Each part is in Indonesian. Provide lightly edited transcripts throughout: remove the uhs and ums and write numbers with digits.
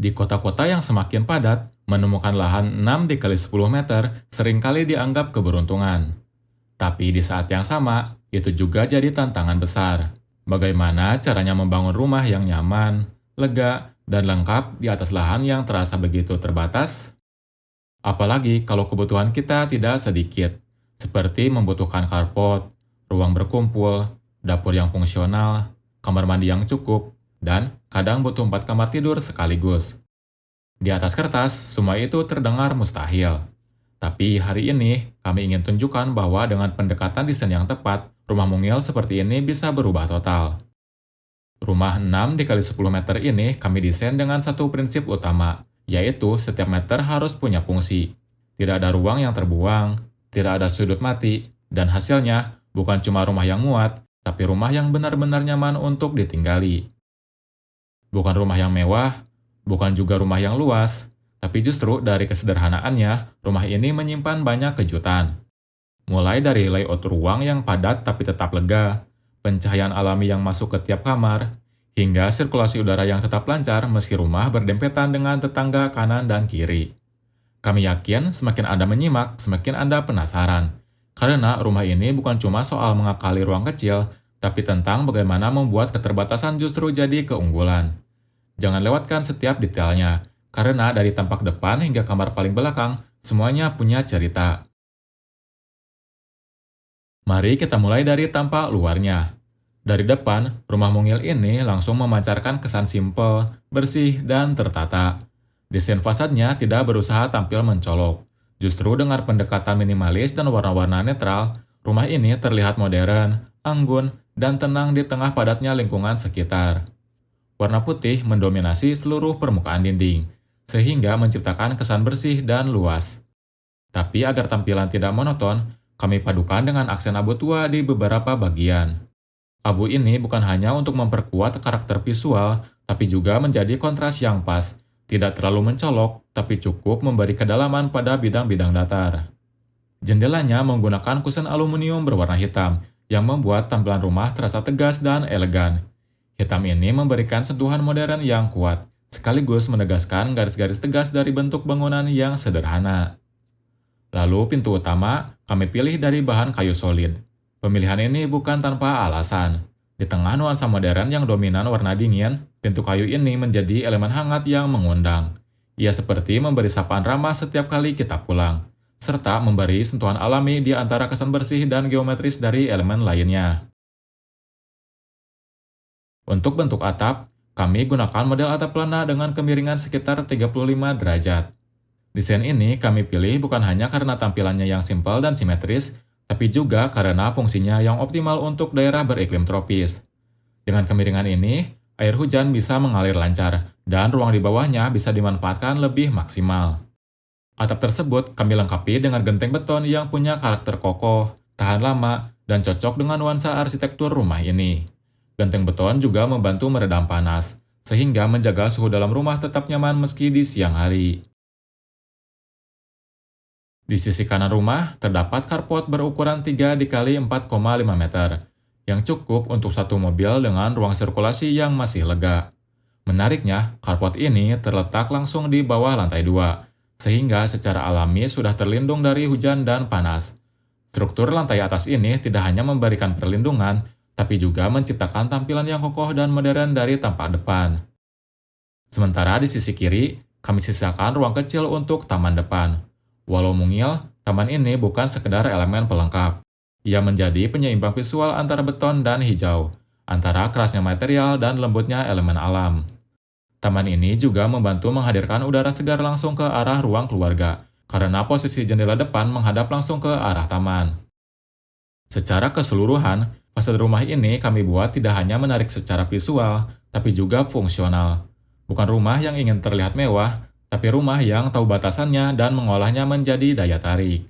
Di kota-kota yang semakin padat, menemukan lahan 6 dikali 10 meter seringkali dianggap keberuntungan. Tapi di saat yang sama, itu juga jadi tantangan besar. Bagaimana caranya membangun rumah yang nyaman, lega, dan lengkap di atas lahan yang terasa begitu terbatas? Apalagi kalau kebutuhan kita tidak sedikit, seperti membutuhkan carport, ruang berkumpul, dapur yang fungsional, kamar mandi yang cukup, dan kadang butuh 4 kamar tidur sekaligus. Di atas kertas, semua itu terdengar mustahil. Tapi hari ini, kami ingin tunjukkan bahwa dengan pendekatan desain yang tepat, rumah mungil seperti ini bisa berubah total. Rumah 6 dikali 10 meter ini kami desain dengan satu prinsip utama, yaitu setiap meter harus punya fungsi. Tidak ada ruang yang terbuang, tidak ada sudut mati, dan hasilnya bukan cuma rumah yang muat, tapi rumah yang benar-benar nyaman untuk ditinggali. Bukan rumah yang mewah, bukan juga rumah yang luas, tapi justru dari kesederhanaannya, rumah ini menyimpan banyak kejutan. Mulai dari layout ruang yang padat tapi tetap lega, pencahayaan alami yang masuk ke tiap kamar, hingga sirkulasi udara yang tetap lancar meski rumah berdempetan dengan tetangga kanan dan kiri. Kami yakin semakin Anda menyimak, semakin Anda penasaran. Karena rumah ini bukan cuma soal mengakali ruang kecil, tapi tentang bagaimana membuat keterbatasan justru jadi keunggulan. Jangan lewatkan setiap detailnya, karena dari tampak depan hingga kamar paling belakang, semuanya punya cerita. Mari kita mulai dari tampak luarnya. Dari depan, rumah mungil ini langsung memancarkan kesan simpel, bersih, dan tertata. Desain fasadnya tidak berusaha tampil mencolok. Justru dengan pendekatan minimalis dan warna-warna netral, rumah ini terlihat modern, anggun, dan tenang di tengah padatnya lingkungan sekitar. Warna putih mendominasi seluruh permukaan dinding, sehingga menciptakan kesan bersih dan luas. Tapi agar tampilan tidak monoton, kami padukan dengan aksen abu tua di beberapa bagian. Abu ini bukan hanya untuk memperkuat karakter visual, tapi juga menjadi kontras yang pas. Tidak terlalu mencolok, tapi cukup memberi kedalaman pada bidang-bidang datar. Jendelanya menggunakan kusen aluminium berwarna hitam, yang membuat tampilan rumah terasa tegas dan elegan. Hitam ini memberikan sentuhan modern yang kuat, sekaligus menegaskan garis-garis tegas dari bentuk bangunan yang sederhana. Lalu pintu utama kami pilih dari bahan kayu solid. Pemilihan ini bukan tanpa alasan. Di tengah nuansa modern yang dominan warna dingin, pintu kayu ini menjadi elemen hangat yang mengundang. Ia seperti memberi sapaan ramah setiap kali kita pulang, serta memberi sentuhan alami di antara kesan bersih dan geometris dari elemen lainnya. Untuk bentuk atap, kami gunakan model atap pelana dengan kemiringan sekitar 35 derajat. Desain ini kami pilih bukan hanya karena tampilannya yang simpel dan simetris, tapi juga karena fungsinya yang optimal untuk daerah beriklim tropis. Dengan kemiringan ini, air hujan bisa mengalir lancar, dan ruang di bawahnya bisa dimanfaatkan lebih maksimal. Atap tersebut kami lengkapi dengan genteng beton yang punya karakter kokoh, tahan lama, dan cocok dengan nuansa arsitektur rumah ini. Genteng beton juga membantu meredam panas, sehingga menjaga suhu dalam rumah tetap nyaman meski di siang hari. Di sisi kanan rumah, terdapat carport berukuran 3 dikali 4,5 meter, yang cukup untuk satu mobil dengan ruang sirkulasi yang masih lega. Menariknya, carport ini terletak langsung di bawah lantai 2, sehingga secara alami sudah terlindung dari hujan dan panas. Struktur lantai atas ini tidak hanya memberikan perlindungan, tapi juga menciptakan tampilan yang kokoh dan modern dari tampak depan. Sementara di sisi kiri, kami sisakan ruang kecil untuk taman depan. Walau mungil, taman ini bukan sekedar elemen pelengkap. Ia menjadi penyeimbang visual antara beton dan hijau, antara kerasnya material dan lembutnya elemen alam. Taman ini juga membantu menghadirkan udara segar langsung ke arah ruang keluarga, karena posisi jendela depan menghadap langsung ke arah taman. Secara keseluruhan, fasad rumah ini kami buat tidak hanya menarik secara visual, tapi juga fungsional. Bukan rumah yang ingin terlihat mewah, tapi rumah yang tahu batasannya dan mengolahnya menjadi daya tarik.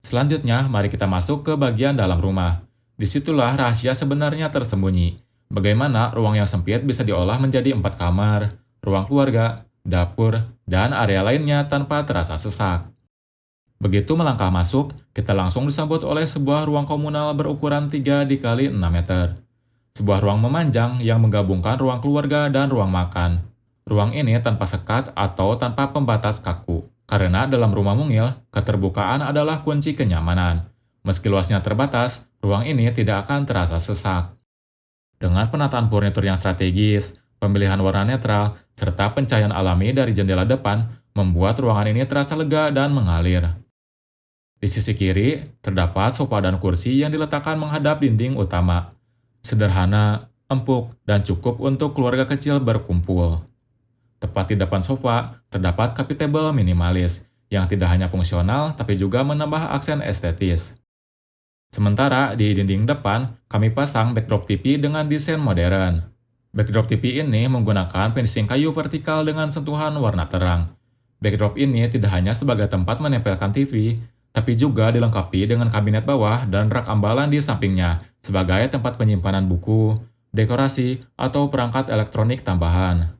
Selanjutnya, mari kita masuk ke bagian dalam rumah. Disitulah rahasia sebenarnya tersembunyi. Bagaimana ruang yang sempit bisa diolah menjadi 4 kamar, ruang keluarga, dapur, dan area lainnya tanpa terasa sesak. Begitu melangkah masuk, kita langsung disambut oleh sebuah ruang komunal berukuran 3 dikali 6 meter. sebuah ruang memanjang yang menggabungkan ruang keluarga dan ruang makan. Ruang ini tanpa sekat atau tanpa pembatas kaku, karena dalam rumah mungil, keterbukaan adalah kunci kenyamanan. Meski luasnya terbatas, ruang ini tidak akan terasa sesak. Dengan penataan furnitur yang strategis, pemilihan warna netral, serta pencahayaan alami dari jendela depan, membuat ruangan ini terasa lega dan mengalir. Di sisi kiri, terdapat sofa dan kursi yang diletakkan menghadap dinding utama. Sederhana, empuk, dan cukup untuk keluarga kecil berkumpul. Tepat di depan sofa, terdapat coffee table minimalis, yang tidak hanya fungsional tapi juga menambah aksen estetis. Sementara di dinding depan, kami pasang backdrop TV dengan desain modern. Backdrop TV ini menggunakan finishing kayu vertikal dengan sentuhan warna terang. Backdrop ini tidak hanya sebagai tempat menempelkan TV, tapi juga dilengkapi dengan kabinet bawah dan rak ambalan di sampingnya sebagai tempat penyimpanan buku, dekorasi, atau perangkat elektronik tambahan.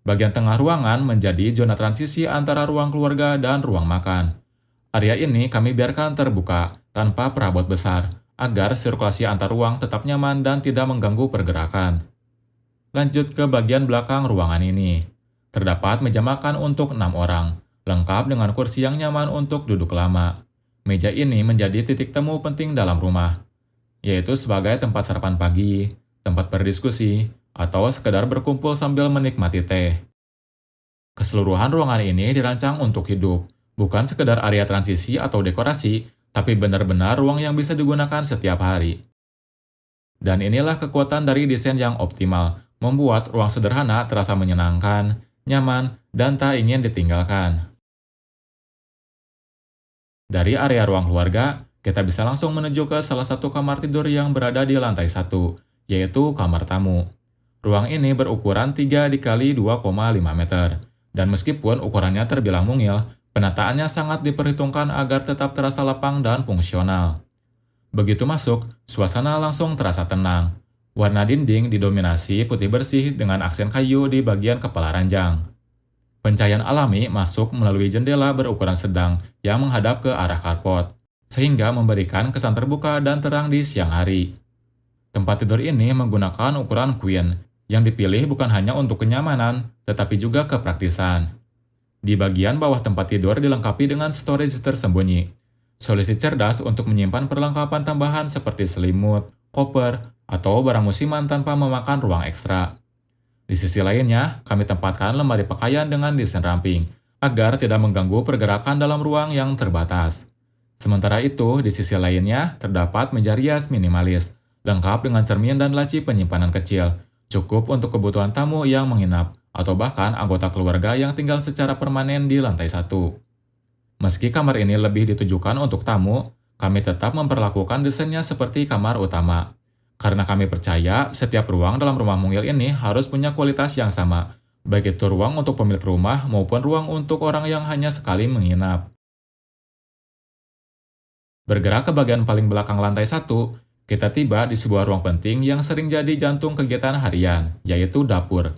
Bagian tengah ruangan menjadi zona transisi antara ruang keluarga dan ruang makan. Area ini kami biarkan terbuka, tanpa perabot besar, agar sirkulasi antar ruang tetap nyaman dan tidak mengganggu pergerakan. Lanjut ke bagian belakang ruangan ini. Terdapat meja makan untuk 6 orang, lengkap dengan kursi yang nyaman untuk duduk lama. Meja ini menjadi titik temu penting dalam rumah, yaitu sebagai tempat sarapan pagi, tempat berdiskusi, atau sekedar berkumpul sambil menikmati teh. Keseluruhan ruangan ini dirancang untuk hidup, bukan sekedar area transisi atau dekorasi, tapi benar-benar ruang yang bisa digunakan setiap hari. Dan inilah kekuatan dari desain yang optimal, membuat ruang sederhana terasa menyenangkan, nyaman, dan tak ingin ditinggalkan. Dari area ruang keluarga, kita bisa langsung menuju ke salah satu kamar tidur yang berada di lantai 1, yaitu kamar tamu. Ruang ini berukuran 3 dikali 2,5 meter, dan meskipun ukurannya terbilang mungil, penataannya sangat diperhitungkan agar tetap terasa lapang dan fungsional. Begitu masuk, suasana langsung terasa tenang. Warna dinding didominasi putih bersih dengan aksen kayu di bagian kepala ranjang. Pencahayaan alami masuk melalui jendela berukuran sedang yang menghadap ke arah carport, sehingga memberikan kesan terbuka dan terang di siang hari. Tempat tidur ini menggunakan ukuran queen, yang dipilih bukan hanya untuk kenyamanan, tetapi juga kepraktisan. Di bagian bawah tempat tidur dilengkapi dengan storage tersembunyi. Solusi cerdas untuk menyimpan perlengkapan tambahan seperti selimut, koper, atau barang musiman tanpa memakan ruang ekstra. Di sisi lainnya, kami tempatkan lemari pakaian dengan desain ramping, agar tidak mengganggu pergerakan dalam ruang yang terbatas. Sementara itu, di sisi lainnya, terdapat meja rias minimalis, lengkap dengan cermin dan laci penyimpanan kecil, cukup untuk kebutuhan tamu yang menginap, atau bahkan anggota keluarga yang tinggal secara permanen di lantai 1. Meski kamar ini lebih ditujukan untuk tamu, kami tetap memperlakukan desainnya seperti kamar utama. Karena kami percaya setiap ruang dalam rumah mungil ini harus punya kualitas yang sama, baik itu ruang untuk pemilik rumah maupun ruang untuk orang yang hanya sekali menginap. Bergerak ke bagian paling belakang lantai 1, kita tiba di sebuah ruang penting yang sering jadi jantung kegiatan harian, yaitu dapur.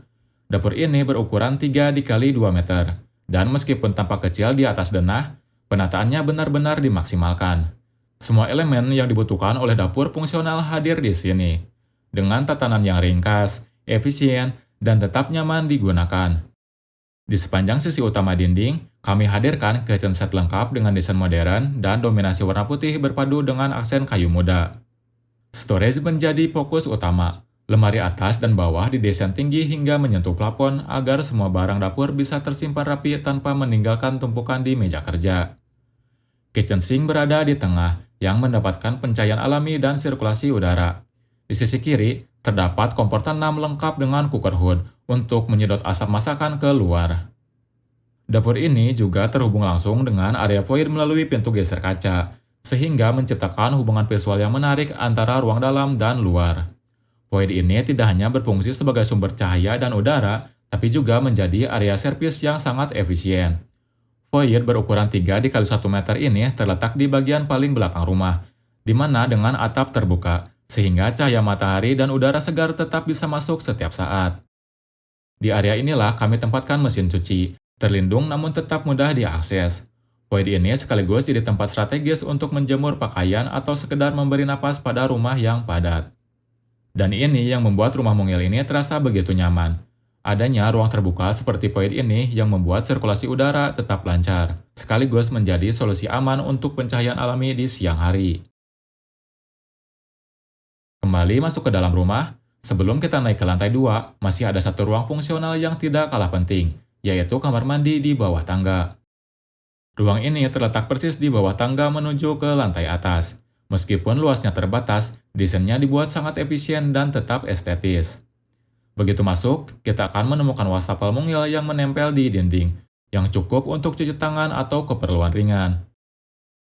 Dapur ini berukuran 3 dikali 2 meter, dan meskipun tampak kecil di atas denah, penataannya benar-benar dimaksimalkan. Semua elemen yang dibutuhkan oleh dapur fungsional hadir di sini, dengan tatanan yang ringkas, efisien, dan tetap nyaman digunakan. Di sepanjang sisi utama dinding, kami hadirkan kitchen set lengkap dengan desain modern dan dominasi warna putih berpadu dengan aksen kayu muda. Storage menjadi fokus utama. Lemari atas dan bawah didesain tinggi hingga menyentuh plafon agar semua barang dapur bisa tersimpan rapi tanpa meninggalkan tumpukan di meja kerja. Kitchen sink berada di tengah, yang mendapatkan pencahayaan alami dan sirkulasi udara. Di sisi kiri, terdapat kompor tanam lengkap dengan cooker hood untuk menyedot asap masakan ke luar. Dapur ini juga terhubung langsung dengan area void melalui pintu geser kaca, sehingga menciptakan hubungan visual yang menarik antara ruang dalam dan luar. Void ini tidak hanya berfungsi sebagai sumber cahaya dan udara, tapi juga menjadi area servis yang sangat efisien. Void berukuran 3 dikali 1 meter ini terletak di bagian paling belakang rumah, di mana dengan atap terbuka, sehingga cahaya matahari dan udara segar tetap bisa masuk setiap saat. Di area inilah kami tempatkan mesin cuci, terlindung namun tetap mudah diakses. Void ini sekaligus jadi tempat strategis untuk menjemur pakaian atau sekedar memberi napas pada rumah yang padat. Dan ini yang membuat rumah mungil ini terasa begitu nyaman. Adanya ruang terbuka seperti poin ini yang membuat sirkulasi udara tetap lancar, sekaligus menjadi solusi aman untuk pencahayaan alami di siang hari. Kembali masuk ke dalam rumah, sebelum kita naik ke lantai 2, masih ada satu ruang fungsional yang tidak kalah penting, yaitu kamar mandi di bawah tangga. Ruang ini terletak persis di bawah tangga menuju ke lantai atas. Meskipun luasnya terbatas, desainnya dibuat sangat efisien dan tetap estetis. Begitu masuk, kita akan menemukan wastafel mungil yang menempel di dinding, yang cukup untuk cuci tangan atau keperluan ringan.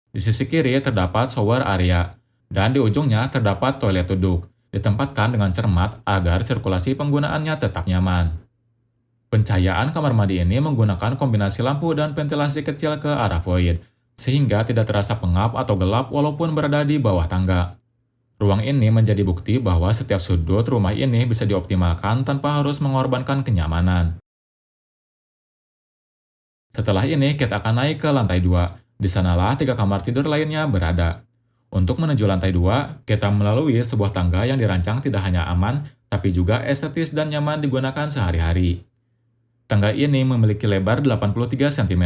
Di sisi kiri terdapat shower area, dan di ujungnya terdapat toilet duduk, ditempatkan dengan cermat agar sirkulasi penggunaannya tetap nyaman. Pencahayaan kamar mandi ini menggunakan kombinasi lampu dan ventilasi kecil ke arah void, sehingga tidak terasa pengap atau gelap walaupun berada di bawah tangga. Ruang ini menjadi bukti bahwa setiap sudut rumah ini bisa dioptimalkan tanpa harus mengorbankan kenyamanan. Setelah ini, kita akan naik ke lantai 2. Di sanalah 3 kamar tidur lainnya berada. Untuk menuju lantai 2, kita melalui sebuah tangga yang dirancang tidak hanya aman, tapi juga estetis dan nyaman digunakan sehari-hari. Tangga ini memiliki lebar 83 cm.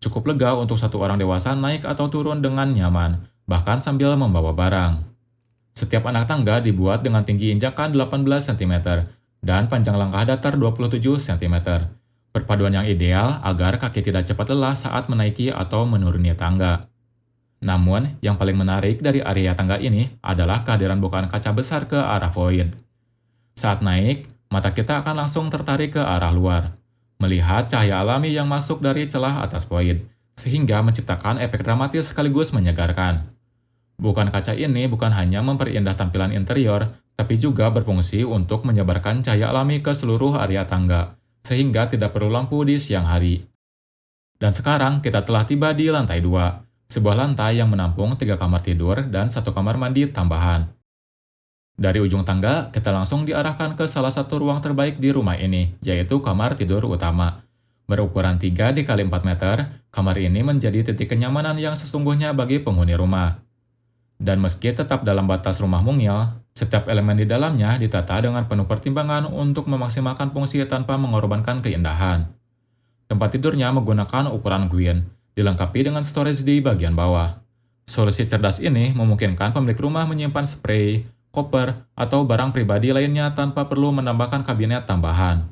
Cukup lega untuk satu orang dewasa naik atau turun dengan nyaman, bahkan sambil membawa barang. Setiap anak tangga dibuat dengan tinggi injakan 18 cm dan panjang langkah datar 27 cm. Perpaduan yang ideal agar kaki tidak cepat lelah saat menaiki atau menuruni tangga. Namun, yang paling menarik dari area tangga ini adalah kehadiran bukaan kaca besar ke arah void. Saat naik, mata kita akan langsung tertarik ke arah luar, melihat cahaya alami yang masuk dari celah atas void, sehingga menciptakan efek dramatis sekaligus menyegarkan. Bukaan kaca ini bukan hanya memperindah tampilan interior, tapi juga berfungsi untuk menyebarkan cahaya alami ke seluruh area tangga, sehingga tidak perlu lampu di siang hari. Dan sekarang kita telah tiba di lantai 2, sebuah lantai yang menampung 3 kamar tidur dan 1 kamar mandi tambahan. Dari ujung tangga, kita langsung diarahkan ke salah satu ruang terbaik di rumah ini, yaitu kamar tidur utama. Berukuran 3 x 4 meter, kamar ini menjadi titik kenyamanan yang sesungguhnya bagi penghuni rumah. Dan meski tetap dalam batas rumah mungil, setiap elemen di dalamnya ditata dengan penuh pertimbangan untuk memaksimalkan fungsi tanpa mengorbankan keindahan. Tempat tidurnya menggunakan ukuran queen, dilengkapi dengan storage di bagian bawah. Solusi cerdas ini memungkinkan pemilik rumah menyimpan spray, koper, atau barang pribadi lainnya tanpa perlu menambahkan kabinet tambahan.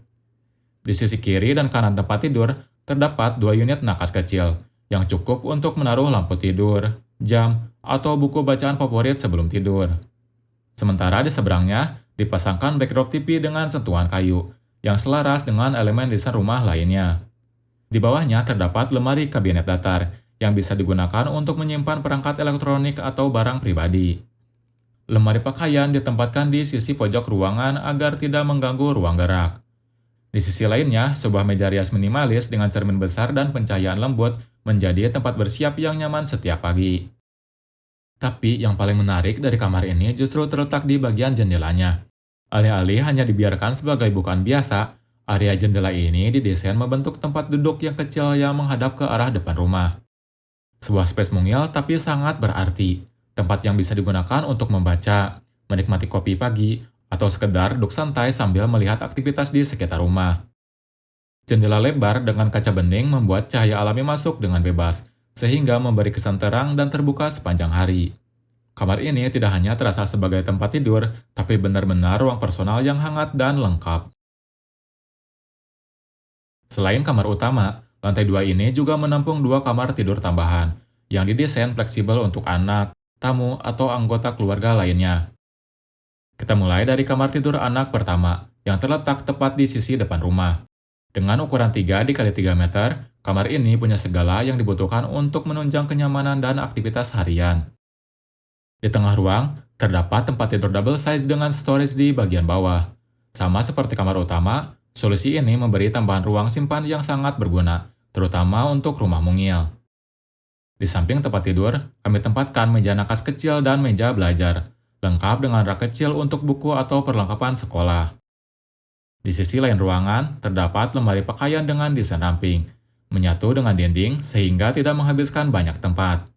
Di sisi kiri dan kanan tempat tidur, terdapat 2 unit nakas kecil, yang cukup untuk menaruh lampu tidur, jam, atau buku bacaan favorit sebelum tidur. Sementara di seberangnya, dipasangkan backdrop TV dengan sentuhan kayu, yang selaras dengan elemen desain rumah lainnya. Di bawahnya terdapat lemari kabinet datar, yang bisa digunakan untuk menyimpan perangkat elektronik atau barang pribadi. Lemari pakaian ditempatkan di sisi pojok ruangan agar tidak mengganggu ruang gerak. Di sisi lainnya, sebuah meja rias minimalis dengan cermin besar dan pencahayaan lembut menjadi tempat bersiap yang nyaman setiap pagi. Tapi yang paling menarik dari kamar ini justru terletak di bagian jendelanya. Alih-alih hanya dibiarkan sebagai bukaan biasa, area jendela ini didesain membentuk tempat duduk yang kecil yang menghadap ke arah depan rumah. Sebuah space mungil tapi sangat berarti, tempat yang bisa digunakan untuk membaca, menikmati kopi pagi, atau sekedar duduk santai sambil melihat aktivitas di sekitar rumah. Jendela lebar dengan kaca bening membuat cahaya alami masuk dengan bebas, sehingga memberi kesan terang dan terbuka sepanjang hari. Kamar ini tidak hanya terasa sebagai tempat tidur, tapi benar-benar ruang personal yang hangat dan lengkap. Selain kamar utama, lantai 2 ini juga menampung 2 kamar tidur tambahan, yang didesain fleksibel untuk anak, tamu, atau anggota keluarga lainnya. Kita mulai dari kamar tidur anak pertama, yang terletak tepat di sisi depan rumah. Dengan ukuran 3 x 3 meter, kamar ini punya segala yang dibutuhkan untuk menunjang kenyamanan dan aktivitas harian. Di tengah ruang, terdapat tempat tidur double size dengan storage di bagian bawah. Sama seperti kamar utama, solusi ini memberi tambahan ruang simpan yang sangat berguna, terutama untuk rumah mungil. Di samping tempat tidur, kami tempatkan meja nakas kecil dan meja belajar, lengkap dengan rak kecil untuk buku atau perlengkapan sekolah. Di sisi lain ruangan, terdapat lemari pakaian dengan desain ramping, menyatu dengan dinding sehingga tidak menghabiskan banyak tempat.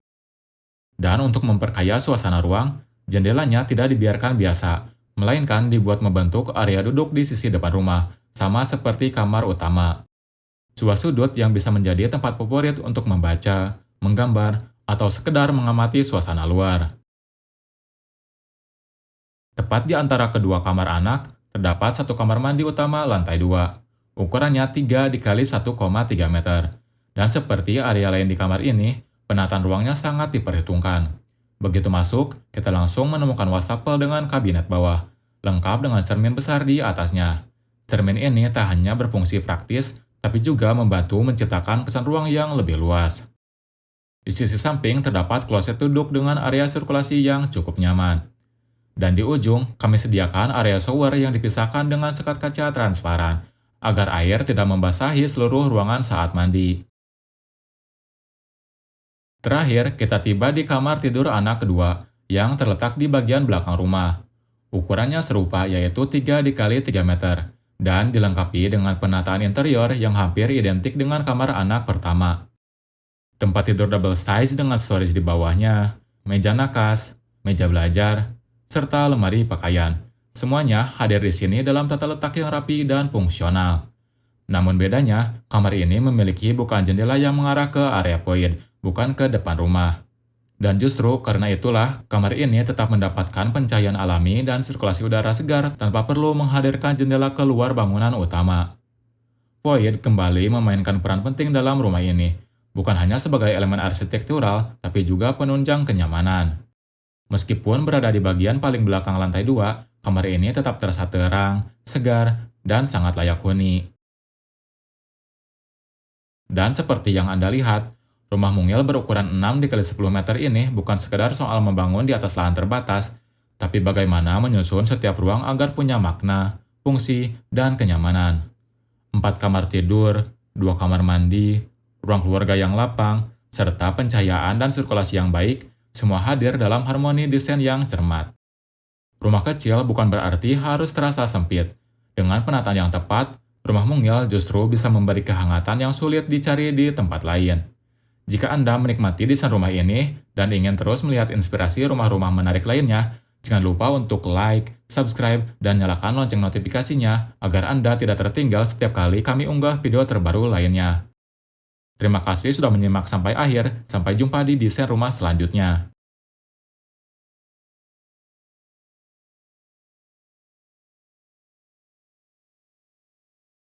Dan untuk memperkaya suasana ruang, jendelanya tidak dibiarkan biasa, melainkan dibuat membentuk area duduk di sisi depan rumah, sama seperti kamar utama. Sebuah sudut yang bisa menjadi tempat favorit untuk membaca, menggambar, atau sekedar mengamati suasana luar. Tepat di antara kedua kamar anak, terdapat satu kamar mandi utama lantai 2. Ukurannya 3 dikali 1,3 meter. Dan seperti area lain di kamar ini, penataan ruangnya sangat diperhitungkan. Begitu masuk, kita langsung menemukan wastafel dengan kabinet bawah, lengkap dengan cermin besar di atasnya. Cermin ini tak hanya berfungsi praktis, tapi juga membantu menciptakan kesan ruang yang lebih luas. Di sisi samping terdapat kloset duduk dengan area sirkulasi yang cukup nyaman. Dan di ujung, kami sediakan area shower yang dipisahkan dengan sekat kaca transparan, agar air tidak membasahi seluruh ruangan saat mandi. Terakhir, kita tiba di kamar tidur anak kedua, yang terletak di bagian belakang rumah. Ukurannya serupa, yaitu 3 dikali 3 meter, dan dilengkapi dengan penataan interior yang hampir identik dengan kamar anak pertama. Tempat tidur double size dengan storage di bawahnya, meja nakas, meja belajar, serta lemari pakaian. Semuanya hadir di sini dalam tata letak yang rapi dan fungsional. Namun bedanya, kamar ini memiliki bukan jendela yang mengarah ke area void, bukan ke depan rumah. Dan justru karena itulah, kamar ini tetap mendapatkan pencahayaan alami dan sirkulasi udara segar tanpa perlu menghadirkan jendela keluar bangunan utama. Void kembali memainkan peran penting dalam rumah ini, bukan hanya sebagai elemen arsitektural, tapi juga penunjang kenyamanan. Meskipun berada di bagian paling belakang lantai 2, kamar ini tetap terasa terang, segar, dan sangat layak huni. Dan seperti yang Anda lihat, rumah mungil berukuran 6 dikali 10 meter ini bukan sekedar soal membangun di atas lahan terbatas, tapi bagaimana menyusun setiap ruang agar punya makna, fungsi, dan kenyamanan. 4 kamar tidur, 2 kamar mandi, ruang keluarga yang lapang, serta pencahayaan dan sirkulasi yang baik, semua hadir dalam harmoni desain yang cermat. Rumah kecil bukan berarti harus terasa sempit. Dengan penataan yang tepat, rumah mungil justru bisa memberi kehangatan yang sulit dicari di tempat lain. Jika Anda menikmati desain rumah ini dan ingin terus melihat inspirasi rumah-rumah menarik lainnya, jangan lupa untuk like, subscribe, dan nyalakan lonceng notifikasinya agar Anda tidak tertinggal setiap kali kami unggah video terbaru lainnya. Terima kasih sudah menyimak sampai akhir, sampai jumpa di desain rumah selanjutnya.